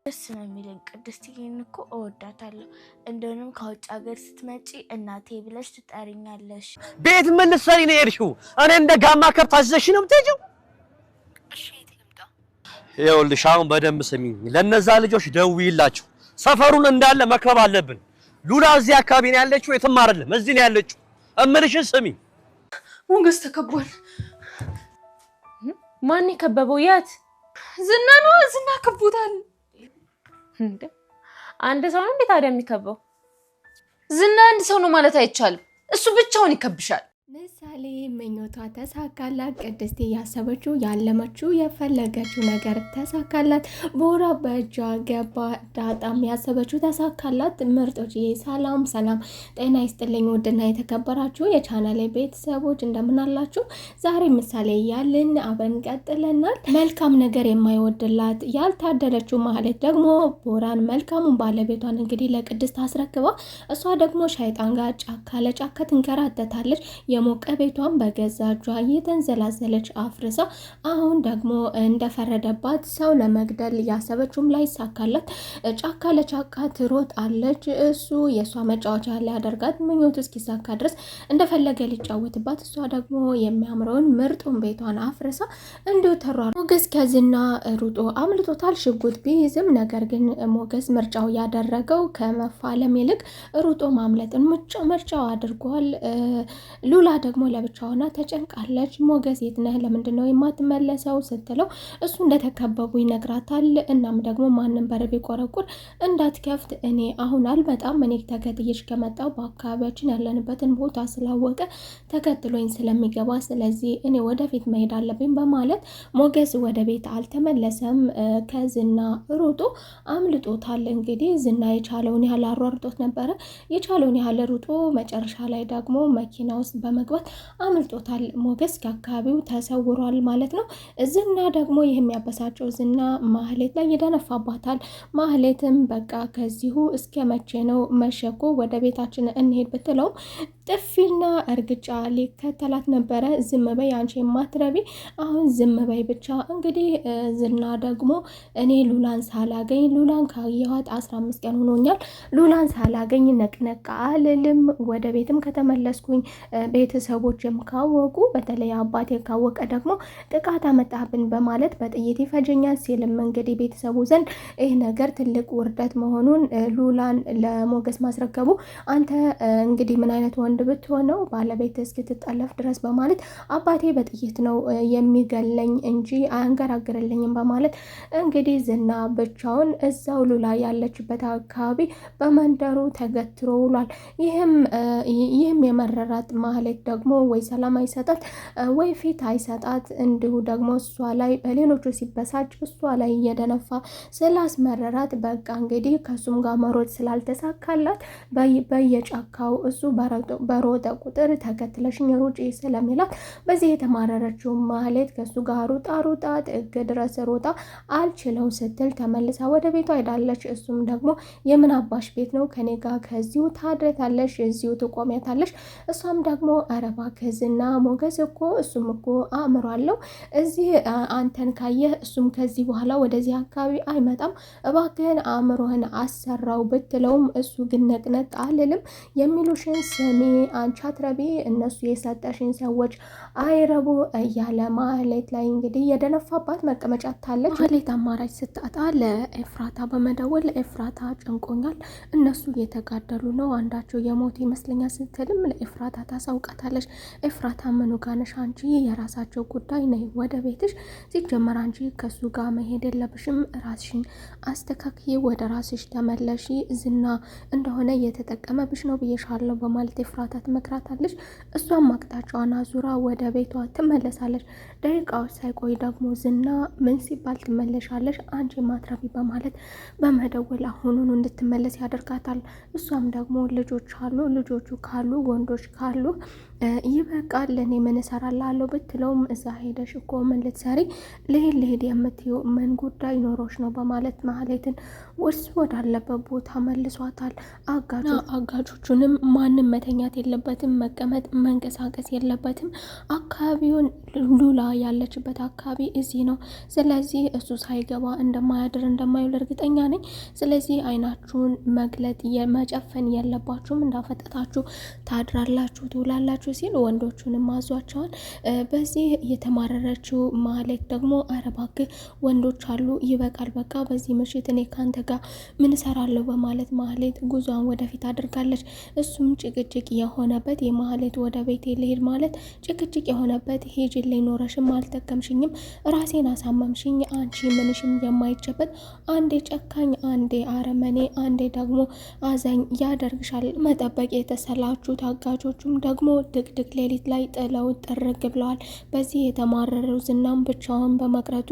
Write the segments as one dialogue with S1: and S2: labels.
S1: ደስ ነው የሚለኝ። ቅድስትዬን እኮ እወዳታለሁ። እንደውም ከውጭ ሀገር ስትመጪ እናቴ ብለሽ ትጠሪኛለሽ።
S2: ቤት ምን ልትሰሪ ነው የሄድሽው? እኔ እንደ ጋማ ከብት አዘዝሽ ነው የምትሄጂው?
S1: እሺ የት ልምጣ?
S2: ይኸውልሽ አሁን በደንብ ስሚኝ። ለነዛ ልጆች ደውይላቸው። ሰፈሩን እንዳለ መክበብ አለብን። ሉላ እዚህ አካባቢ ነው ያለችው፣ የትም አይደለም እዚህ ነው ያለችው። እምልሽን ስሚ።
S3: ሞገስ ተከቧል።
S4: ማን የከበበው? የት?
S3: ዝና ነው። ዝና ከቦታል።
S4: አንድ ሰው ነው እንዴ ታዲያ የሚከበው?
S3: ዝና አንድ ሰው ነው ማለት አይቻልም። እሱ ብቻውን ይከብሻል።
S5: ምሳሌ ምኞቷ ተሳካላት። ቅድስት ያሰበችው ያለመችው የፈለገችው ነገር ተሳካላት። ቦራ በእጇ ገባ። ዳጣም ያሰበችው ተሳካላት። ምርጦች ሰላም ሰላም፣ ጤና ይስጥልኝ ውድና የተከበራችሁ የቻናሌ ቤተሰቦች እንደምን አላችሁ? ዛሬ ምሳሌ ያልን አብረን ቀጥለናል። መልካም ነገር የማይወድላት ያልታደለችው ማለት ደግሞ ቦራን መልካሙን ባለቤቷን እንግዲህ ለቅድስት አስረክባ እሷ ደግሞ ሸይጣን ጋር ጫካ ለጫካ ትንከራተታለች። የሞቀ ቤቷን በገዛ እጇ እየተንዘላዘለች አፍርሳ አሁን ደግሞ እንደፈረደባት ሰው ለመግደል ያሰበችውም ላይ ሳካላት ጫካ ለጫካ ትሮጣለች። እሱ የእሷ መጫወቻ ሊያደርጋት ምኞቱ እስኪሳካ ድረስ እንደፈለገ ሊጫወትባት፣ እሷ ደግሞ የሚያምረውን ምርጡን ቤቷን አፍርሳ እንዲሁ ተሯል። ሞገስ ከዝና ሩጦ አምልጦታል። ሽጉጥ ቢይዝም ነገር ግን ሞገስ ምርጫው ያደረገው ከመፋለም ይልቅ ሩጦ ማምለጥን ምርጫው አድርጓል። ሉላ ደግሞ ለብቻውና ተጨንቃለች። ሞገስ የት ነህ? ለምንድነው የማትመለሰው ስትለው እሱ እንደተከበቡ ይነግራታል። እናም ደግሞ ማንም በር ቢቆረቁር እንዳትከፍት፣ እኔ አሁን አልመጣም፣ እኔ ተከትዬሽ ከመጣው በአካባቢያችን ያለንበትን ቦታ ስላወቀ ተከትሎኝ ስለሚገባ ስለዚህ እኔ ወደፊት መሄድ አለብኝ በማለት ሞገስ ወደ ቤት አልተመለሰም። ከዝና ሩጦ አምልጦታል። እንግዲህ ዝና የቻለውን ያህል አሯርጦት ነበረ። የቻለውን ያህል ሩጦ መጨረሻ ላይ ደግሞ መኪና ውስጥ በመግባት አምልጦታል። ሞገስ ከአካባቢው ተሰውሯል ማለት ነው። ዝና ደግሞ ይህ የሚያበሳጨው ዝና ማህሌት ላይ ይደነፋባታል። ማህሌትም በቃ ከዚሁ እስከ መቼ ነው መሸኮ ወደ ቤታችን እንሄድ ብትለውም ጥፊና እርግጫ ሊከተላት ነበረ። ዝም በይ አንቺ የማትረቢ አሁን ዝም በይ ብቻ። እንግዲህ ዝና ደግሞ እኔ ሉላን ሳላገኝ ሉላን ካየኋት 15 ቀን ሆኖኛል። ሉላን ሳላገኝ ነቅነቅ አልልም። ወደ ቤትም ከተመለስኩኝ ቤተሰቦችም ካወቁ በተለይ አባቴ ካወቀ ደግሞ ጥቃት አመጣብን በማለት በጥይት ይፈጀኛል ሲልም እንግዲህ ቤተሰቡ ዘንድ ይህ ነገር ትልቅ ውርደት መሆኑን ሉላን ለሞገስ ማስረከቡ አንተ እንግዲህ ምን አይነት ወንድ ብትሆነው ባለቤት እስክትጠለፍ ድረስ በማለት አባቴ በጥይት ነው የሚገለኝ እንጂ አያንገራግርልኝም በማለት እንግዲህ ዝና ብቻውን እዛው ሉላ ያለችበት አካባቢ በመንደሩ ተገትሮ ውሏል። ይህም የመረራት ማህሌት ደግሞ ወይ ሰላም አይሰጣት ወይ ፊት አይሰጣት፣ እንዲሁ ደግሞ እሷ ላይ በሌሎቹ ሲበሳጭ እሷ ላይ እየደነፋ ስላስመረራት በቃ እንግዲህ ከሱም ጋር መሮጥ ስላልተሳካላት በየጫካው እሱ በሮጠ ቁጥር ተከትለሽኝ ሩጪ ስለሚላት በዚህ የተማረረችው ማህሌት ከሱ ጋር ሩጣ ጥግ ድረስ ሮጣ አልችለው ስትል ተመልሳ ወደ ቤቷ ሄዳለች። እሱም ደግሞ የምን አባሽ ቤት ነው? ከኔ ጋር ከዚሁ ታድረታለሽ፣ እዚሁ ትቆሚያታለሽ። እሷም ደግሞ አረባ ከዝና ሞገስ እኮ እሱም እኮ አእምሯለሁ እዚህ አንተን ካየህ እሱም ከዚህ በኋላ ወደዚህ አካባቢ አይመጣም፣ እባክህን አእምሮህን አሰራው ብትለውም እሱ ግን ነቅነቅ አልልም፣ የሚሉሽን ስሚ፣ አንቺ አትረቢ፣ እነሱ የሰጠሽን ሰዎች አይረቡ እያለ ማህሌት ላይ እንግዲህ የደነፋባት መቀመጫ ታለች። ማህሌት አማራጭ ስታጣ ለኤፍራታ በመደወል ኤፍራታ ጨንቆኛል፣ እነሱ እየተጋደሉ ነው፣ አንዳቸው የሞት ይመስለኛል ስትልም ለኤፍራታ ታሳውቃታለች። ኤፍራታ ምኑ ጋር ነሽ አንቺ? የራሳቸው ጉዳይ ነይ ወደ ቤትሽ፣ ሲጀመር አንቺ ከሱ ጋር መሄድ የለብሽም፣ ራስሽን አስተካክዬ ወደ ራስሽ ተመለሺ፣ ዝና እንደሆነ እየተጠቀመብሽ ነው ብዬሻለሁ በማለት ኤፍራታ ትመክራታለች። እሷም አቅጣጫዋን አዙራ ወደ ቤቷ ትመለሳለች። ደቂቃዎች ሳይቆይ ደግሞ ዝና ምን ሲባል ትመለሻለሽ አንቺ ማትረቢ በማለት በመደወል አሁኑን እንድትመለስ ያደርጋታል። እሷም ደግሞ ልጆች አሉ፣ ልጆቹ ካሉ ወንዶች ካሉ ይበቃል ለኔ ምን እሰራላለሁ ብትለውም እዛ ሄደሽ እኮ ምን ልትሰሪ ልሄድ የምትይው ምን ጉዳይ ኖሮሽ ነው በማለት ማህሌትን ወዳለበት ቦታ መልሷታል። አጋጆቹንም ማንም መተኛት የለበትም፣ መቀመጥ መንቀሳቀስ የለበትም፣ አካባቢውን ሉላ ያለችበት አካባቢ እዚህ ነው። ስለዚህ እሱ ሳይገባ እንደማያድር እንደማይውል እርግጠኛ ነኝ። ስለዚህ አይናችሁን መግለጥ መጨፈን የለባችሁም፣ እንዳፈጠጣችሁ ታድራላችሁ ትውላላችሁ ሲል ወንዶቹንም አዟቸዋል። በዚህ የተማረረችው ማህሌት ደግሞ አረባክ ወንዶች አሉ ይበቃል፣ በቃ በዚህ ምሽት እኔ ካንተ ጋር ምን እሰራለሁ በማለት ማህሌት ጉዟን ወደፊት አድርጋለች። እሱም ጭቅጭቅ የሆነበት የማህሌት ወደ ቤቴ ልሄድ ማለት ጭቅጭቅ የሆነበት ሄጅልኝ ኖረሽም አልጠቀምሽኝም፣ ራሴን አሳመምሽኝ፣ አንቺ ምንሽም የማይጨበት አንዴ ጨካኝ አንዴ አረመኔ አንዴ ደግሞ አዛኝ ያደርግሻል። መጠበቅ የተሰላችሁ ታጋቾቹም ደግሞ ድቅድቅ ሌሊት ላይ ጥለው ጥርግ ብለዋል። በዚህ የተማረረው ዝናም ብቻውን በመቅረቱ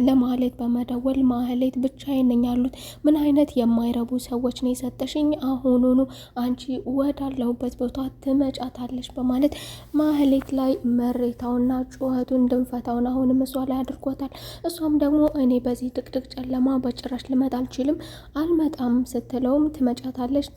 S5: ለማህሌት በመደወል ማህሌት ብቻዬን ነኝ ያሉት፣ ምን አይነት የማይረቡ ሰዎች ነው የሰጠሽኝ፣ አሁኑኑ አንቺ ወዳለሁበት ቦታ ትመጫታለሽ በማለት ማህሌት ላይ መሬታውና ጩኸቱን ድንፈታውን አሁንም እሷ ላይ አድርጎታል። እሷም ደግሞ እኔ በዚህ ድቅድቅ ጨለማ በጭራሽ ልመጣ አልችልም፣ አልመጣም ስትለውም ትመጫታለሽ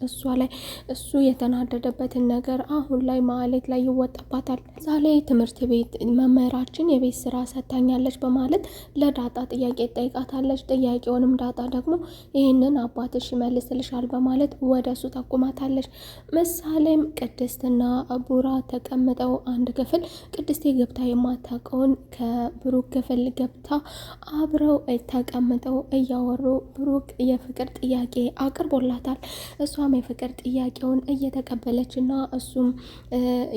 S5: እሷ ላይ እሱ የተናደደበትን ነገር አሁን ላይ ማህሌት ላይ ይወጣባታል። ዛሬ ትምህርት ቤት መምህራችን የቤት ስራ ሰጥታኛለች በማለት ለዳጣ ጥያቄ ጠይቃታለች። ጥያቄውንም ዳጣ ደግሞ ይህንን አባትሽ ይመልስልሻል በማለት ወደ እሱ ጠቁማታለች። ምሳሌም ቅድስትና ቡራ ተቀምጠው አንድ ክፍል ቅድስቴ ገብታ የማታውቀውን ከብሩክ ክፍል ገብታ አብረው ተቀምጠው እያወሩ ብሩክ የፍቅር ጥያቄ አቅርቦላታል። እሷም የፍቅር ጥያቄውን እየተቀበለች እና እሱም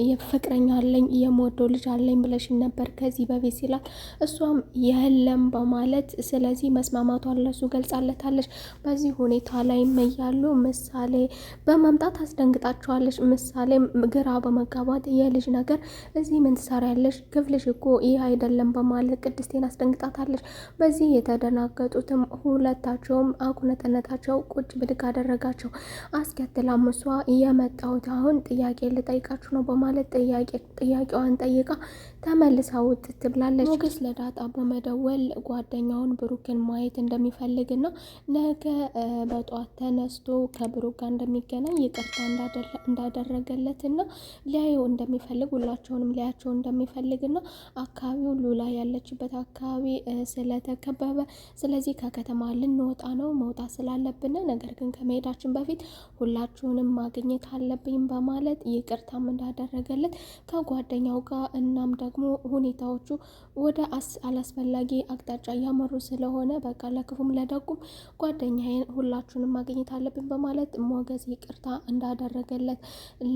S5: የፍቅረኛ አለኝ የምወደው ልጅ አለኝ ብለሽን ነበር ከዚህ በፊት ሲላል እሷም የለም በማለት ስለዚህ መስማማቷን ለሱ ገልጻለታለች። በዚህ ሁኔታ ላይ እያሉ ምሳሌ በመምጣት አስደንግጣቸዋለች። ምሳሌ ግራ በመጋባት የልጅ ነገር እዚህ ምን ትሰሪያለሽ? ክፍልሽ እኮ ይህ አይደለም በማለት ቅድስቴን አስደንግጣታለች። በዚህ የተደናገጡትም ሁለታቸውም አኩነተነታቸው ቁጭ ብድግ አደረጋቸው። አስከትላም እሷ የመጣሁት አሁን ጥያቄ ልጠይቃችሁ ነው በማለት ጥያቄዋን ጠይቃ ተመልሳ ውጥት ብላለች። ሞገስ ለዳጣ በመደወል ጓደኛውን ብሩክን ማየት እንደሚፈልግና ነገ በጧት ተነስቶ ከብሩክ ጋር እንደሚገናኝ ይቅርታ እንዳደረገለትና ሊያየው እንደሚፈልግ ሁላቸውንም ሊያቸው እንደሚፈልግና አካባቢው ሉላ ያለችበት አካባቢ ስለተከበበ ስለዚህ ከከተማ ልንወጣ ነው መውጣት ስላለብን ነገር ግን ከመሄዳችን በፊት ሁላችሁንም ማግኘት አለብኝ በማለት ይቅርታም እንዳደረገለት ከጓደኛው ጋር እናም ደግሞ ሁኔታዎቹ ወደ አላስፈላጊ አቅጣጫ እያመሩ ስለሆነ በቃ ለክፉም ለደጉም ጓደኛዬን ሁላችሁንም ማግኘት አለብኝ በማለት ሞገስ ይቅርታ እንዳደረገለት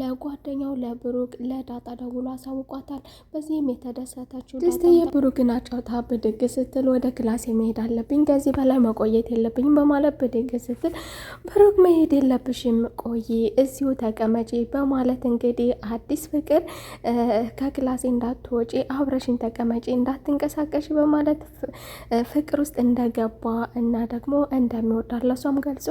S5: ለጓደኛው ለብሩክ ለዳጣ ደውሎ አሳውቋታል። በዚህም የተደሰተችው ደስታ የብሩክን አጫውታ ብድግ ስትል ወደ ክላስ መሄድ አለብኝ ከዚህ በላይ መቆየት የለብኝም በማለት ብድግ ስትል ብሩክ መሄድ የለብሽም ቆይ እዚሁ ተቀመጪ በማለት እንግዲህ አዲስ ፍቅር ከክላሴ እንዳትወጪ አብረሽን ተቀመጪ እንዳትንቀሳቀሽ በማለት ፍቅር ውስጥ እንደገባ እና ደግሞ እንደሚወዳት ለሷም ገልጾ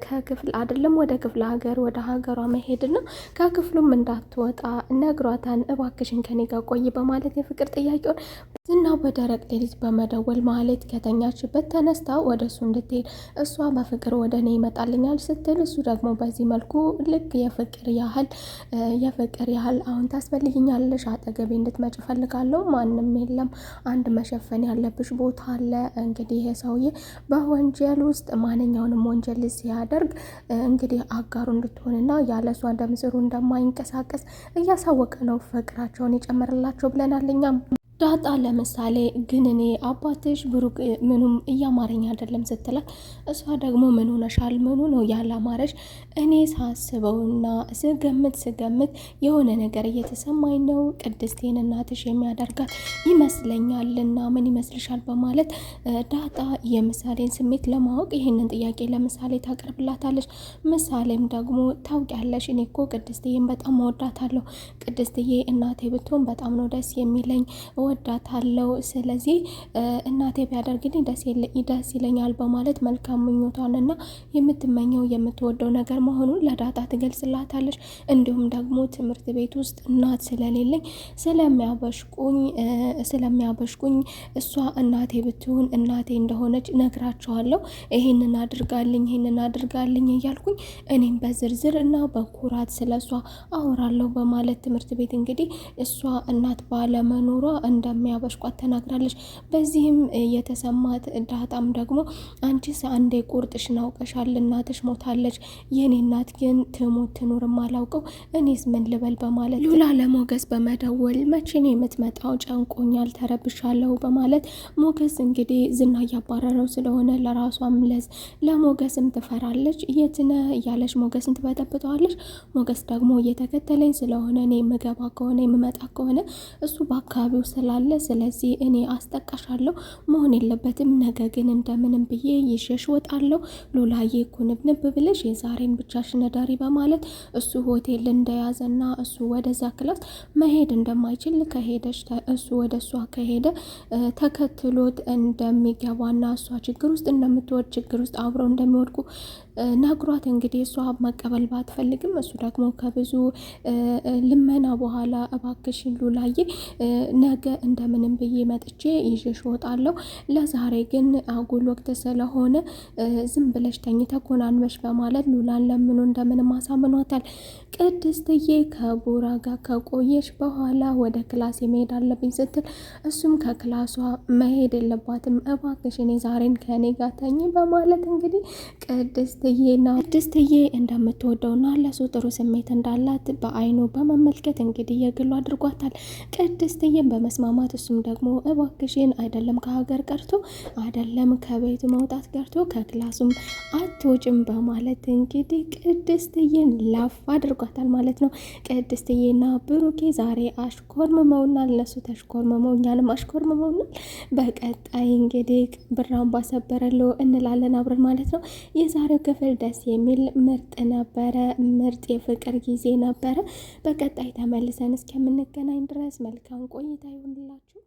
S5: ከክፍል አይደለም ወደ ክፍለ ሀገር ወደ ሀገሯ መሄድና ከክፍሉም እንዳትወጣ ነግሯታን እባክሽን ከኔ ጋር ቆይ በማለት የፍቅር ጥያቄውን ዝናው በደረቅ ሌሊት በመደወል ማህሌት ከተኛችበት ተነስታ ወደ እሱ እንድትሄድ እሷ በፍቅር ወደ እኔ ይመጣልኛል ስትል እሱ ደግሞ በዚህ መልኩ ልክ የፍቅር ያህል አሁን ታስፈልጊኛለሽ አጠገቤ እንድትመጭ ፈልጋለሁ ማንም የለም አንድ መሸፈን ያለብሽ ቦታ አለ እንግዲህ ይሄ ሰውዬ በወንጀል ውስጥ ማንኛውንም ወንጀል ሲያደርግ እንግዲህ አጋሩ እንድትሆንና ያለሷ ደምስሩ እንደማይንቀሳቀስ እያሳወቀ ነው ፍቅራቸውን ይጨምርላቸው ብለናል እኛም ዳጣ ለምሳሌ ግን እኔ አባትሽ ብሩክ ምኑም እያማረኝ አይደለም ስትላት እሷ ደግሞ ምን ሆነሻል ምኑ ነው ያላማረሽ እኔ ሳስበውና ስገምት የሆነ ነገር እየተሰማኝ ነው ቅድስቴን እናትሽ የሚያደርጋት ይመስለኛልና ምን ይመስልሻል በማለት ዳጣ የምሳሌን ስሜት ለማወቅ ይህንን ጥያቄ ለምሳሌ ታቀርብላታለች። ምሳሌም ደግሞ ታውቂያለሽ እኔ እኮ ቅድስቴን በጣም እወዳታለሁ ቅድስትዬ እናቴ ብትሆን በጣም ነው ደስ የሚለኝ እወዳታለሁ። ስለዚህ እናቴ ቢያደርግልኝ ደስ ይለኛል በማለት መልካም ምኞቷንና የምትመኘው የምትወደው ነገር መሆኑን ለዳጣ ትገልጽላታለች። እንዲሁም ደግሞ ትምህርት ቤት ውስጥ እናት ስለሌለኝ ስለሚያበሽቁኝ እሷ እናቴ ብትሆን እናቴ እንደሆነች ነግራቸዋለሁ። ይሄንን አድርጋልኝ እያልኩኝ እኔም በዝርዝር እና በኩራት ስለሷ አወራለሁ በማለት ትምህርት ቤት እንግዲህ እሷ እናት ባለመኖሯ እንደሚያበሽቋት ተናግራለች። በዚህም የተሰማት ዳጣም ደግሞ አንቺስ አንዴ ቁርጥሽን አውቀሻል፣ እናትሽ ሞታለች፣ የኔ እናት ግን ትሞት ትኑርም አላውቀው እኔስ ምን ልበል በማለት ሉላ ለሞገስ በመደወል መቼ ነው የምትመጣው? ጨንቆኛል፣ ተረብሻለሁ በማለት ሞገስ እንግዲህ ዝና እያባረረው ስለሆነ ለራሷም ለሞገስም ትፈራለች። የት ነህ እያለች ሞገስን ትበጠብጠዋለች። ሞገስ ደግሞ እየተከተለኝ ስለሆነ እኔ የምገባ ከሆነ የምመጣ ከሆነ እሱ በአካባቢው ስላለ ስለዚህ እኔ አስጠቃሻለሁ፣ መሆን የለበትም፣ ነገ ግን እንደምንም ብዬ ይሸሽ ወጣለሁ። ሉላዬ እኮ ንብንብ ብለሽ የዛሬን ብቻሽን እደሪ በማለት እሱ ሆቴል እንደያዘና እሱ ወደዛ ክላስ መሄድ እንደማይችል እሱ ወደ እሷ ከሄደ ተከትሎት እንደሚገባና እሷ ችግር ውስጥ እንደምትወድ ችግር ውስጥ አብረው እንደሚወድቁ ነግሯት እንግዲህ እሷ መቀበል ባትፈልግም እሱ ደግሞ ከብዙ ልመና በኋላ እባክሽን ሉላዬ ነገ እንደምንም ብዬ መጥቼ ይዤሽ እወጣለሁ፣ ለዛሬ ግን አጉል ወቅት ስለሆነ ዝም ብለሽ ተኮናንበሽ በማለት ሉላን ለምኖ እንደምንም አሳምኗታል። ቅድስትዬ ከቡራ ጋር ከቆየች በኋላ ወደ ክላስ መሄድ አለብኝ ስትል እሱም ከክላሷ መሄድ የለባትም እባክሽን ዛሬን ከኔ ጋር ተኝ በማለት እንግዲህ ቅድስትዬ እንደምትወደውና ለሱ ጥሩ ስሜት እንዳላት በአይኑ በመመልከት እንግዲህ የግሉ አድርጓታል። ቅድስትዬን በመስማማት እሱም ደግሞ እባክሽን አይደለም ከሀገር ቀርቶ አይደለም ከቤቱ መውጣት ቀርቶ ከክላሱም አትወጭም በማለት እንግዲህ ቅድስትዬን ላፍ አድርጓታል ማለት ነው። ቅድስትዬና ብሩኬ ዛሬ አሽኮርምመውናል፣ እነሱ ተሽኮርምመው እኛንም አሽኮርምመውናል። በቀጣይ እንግዲህ ብራን ባሰበረለው እንላለን አብረን ማለት ነው። የዛሬው ክፍል ደስ የሚል ምርጥ ነበረ፣ ምርጥ የፍቅር ጊዜ ነበረ። በቀጣይ ተመልሰን እስከምንገናኝ ድረስ መልካም ቆይታ ይሁንላችሁ።